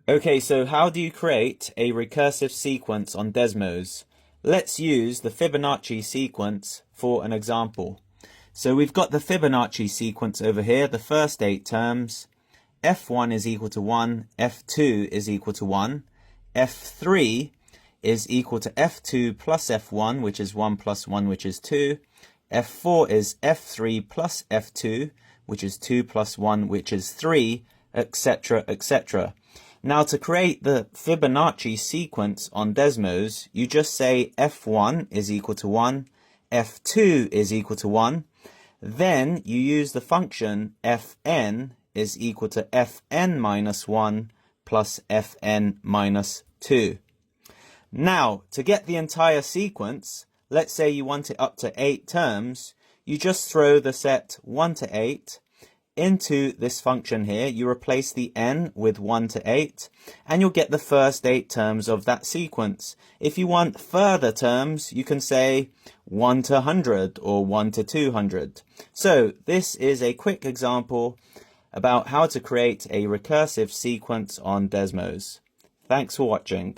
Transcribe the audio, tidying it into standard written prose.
Okay, so how do you create a recursive sequence on Desmos? Let's use the Fibonacci sequence for an example. So we've got the Fibonacci sequence over here, the first 8 terms. F1 is equal to 1, F2 is equal to 1, F3 is equal to F2 plus F1, which is 1 plus 1, which is 2. F4 is F3 plus F2, which is 2 plus 1, which is 3, etc., etc. Now, to create the Fibonacci sequence on Desmos, you just say F1 is equal to 1, F2 is equal to 1, then you use the function Fn is equal to Fn minus 1 plus Fn minus 2. Now, to get the entire sequence, let's say you want it up to 8 terms, you just throw the set 1 to 8 into this function here. You replace the n with 1 to 8, and you'll get the first 8 terms of that sequence. If you want further terms, you can say 1 to 100 or 1 to 200. So this is a quick example about how to create a recursive sequence on Desmos. Thanks for watching.